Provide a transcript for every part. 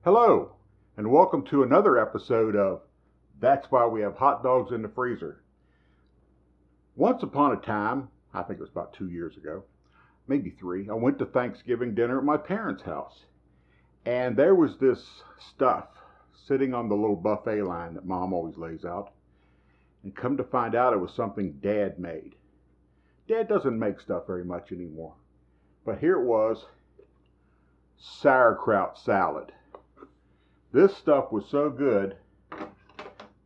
Hello, and welcome to another episode of That's Why We Have Hot Dogs in the Freezer. Once upon a time, I think it was about 2 years ago, maybe 3, I went to Thanksgiving dinner at my parents' house. And there was this stuff sitting on the little buffet line that Mom always lays out. And come to find out, it was something Dad made. Dad doesn't make stuff very much anymore. But here it was, sauerkraut salad. This stuff was so good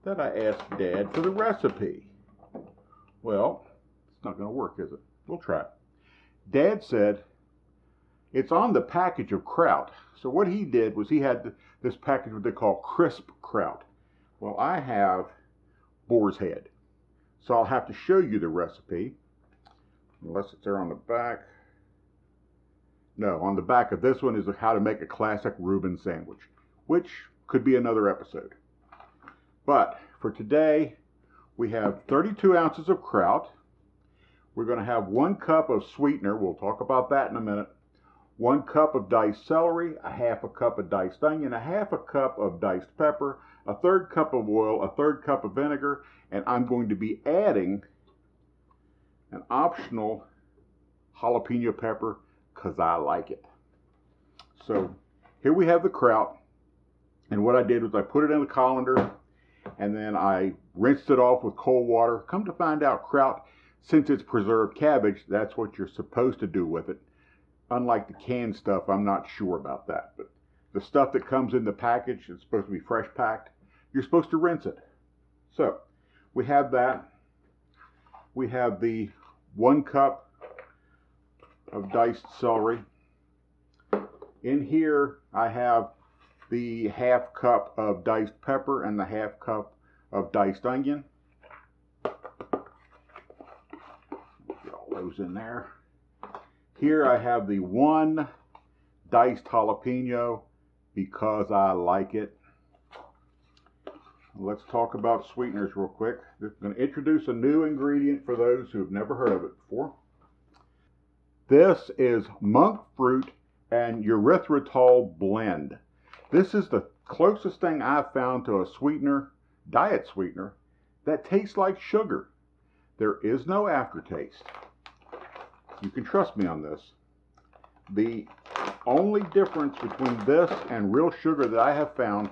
that I asked Dad for the recipe. Well, it's not going to work, is it? We'll try it. Dad said, it's on the package of kraut. So what he did was he had this package what they call crisp kraut. Well, I have boar's head. So I'll have to show you the recipe. Unless it's there on the back. No, on the back of this one is how to make a classic Reuben sandwich, which could be another episode. But for today, we have 32 ounces of kraut. We're going to have 1 cup of sweetener. We'll talk about that in a minute. 1 cup of diced celery, a half a cup of diced onion, a half a cup of diced pepper, a 1/3 cup of oil, a 1/3 cup of vinegar, and I'm going to be adding an optional jalapeno pepper because I like it. So here we have the kraut. And what I did was I put it in the colander and then I rinsed it off with cold water. Come to find out, kraut, since it's preserved cabbage, that's what you're supposed to do with it. Unlike the canned stuff, I'm not sure about that. But the stuff that comes in the package, it's supposed to be fresh packed. You're supposed to rinse it. So we have that. We have the 1 cup of diced celery. In here, I have the half cup of diced pepper and the half cup of diced onion. Get all those in there. Here I have the 1 diced jalapeno because I like it. Let's talk about sweeteners real quick. I'm going to introduce a new ingredient for those who have never heard of it before. This is monk fruit and erythritol blend. This is the closest thing I've found to a sweetener, diet sweetener, that tastes like sugar. There is no aftertaste. You can trust me on this. The only difference between this and real sugar that I have found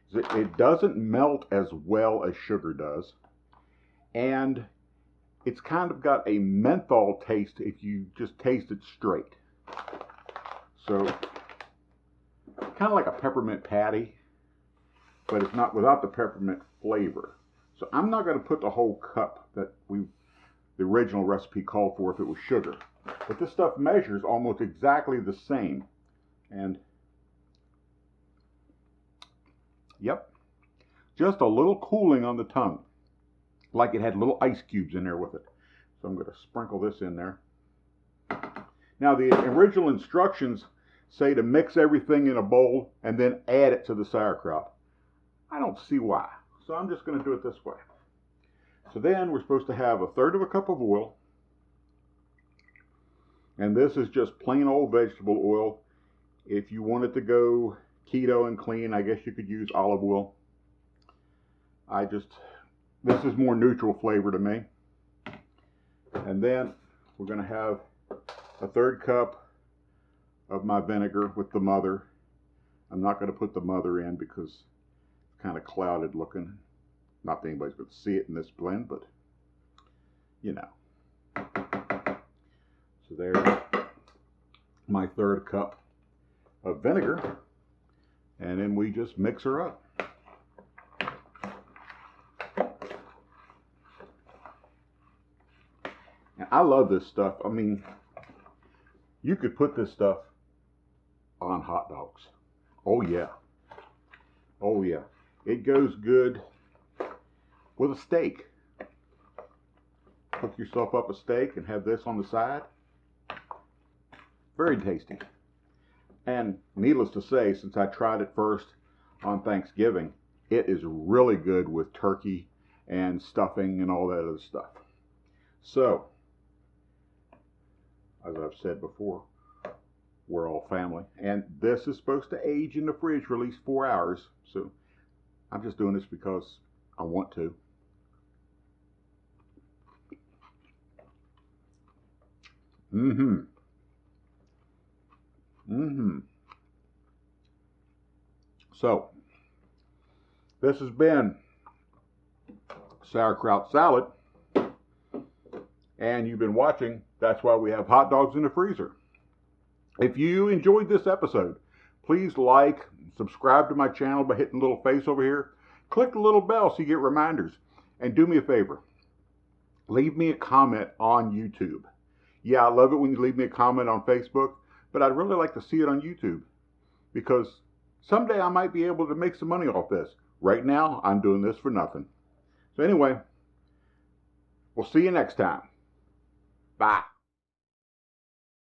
is that it doesn't melt as well as sugar does. And it's kind of got a menthol taste if you just taste it straight. So, kind of like a peppermint patty, but it's not without the peppermint flavor. So I'm not going to put the whole cup that the original recipe called for if it was sugar. But this stuff measures almost exactly the same. And, yep, just a little cooling on the tongue. Like it had little ice cubes in there with it. So I'm going to sprinkle this in there. Now the original instructions say to mix everything in a bowl and then add it to the sauerkraut. I don't see why. So I'm just going to do it this way. So then we're supposed to have a 1/3 cup of oil. And this is just plain old vegetable oil. If you wanted to go keto and clean, I guess you could use olive oil. This is more neutral flavor to me. And then we're going to have a 1/3 cup of my vinegar with the mother. I'm not going to put the mother in because it's kind of clouded looking. Not that anybody's going to see it in this blend, but you know. So there's my 1/3 cup of vinegar. And then we just mix her up. And I love this stuff. I mean, you could put this stuff on hot dogs. Oh yeah. Oh yeah. It goes good with a steak. Cook yourself up a steak and have this on the side. Very tasty. And needless to say, since I tried it first on Thanksgiving, it is really good with turkey and stuffing and all that other stuff. So, as I've said before, we're all family. And this is supposed to age in the fridge for at least 4 hours. So I'm just doing this because I want to. So, this has been Sauerkraut Salad. And you've been watching That's Why We Have Hot Dogs in the Freezer. If you enjoyed this episode, please like, subscribe to my channel by hitting the little face over here. Click the little bell so you get reminders. And do me a favor. Leave me a comment on YouTube. Yeah, I love it when you leave me a comment on Facebook, but I'd really like to see it on YouTube because someday I might be able to make some money off this. Right now, I'm doing this for nothing. So anyway, we'll see you next time. Bye.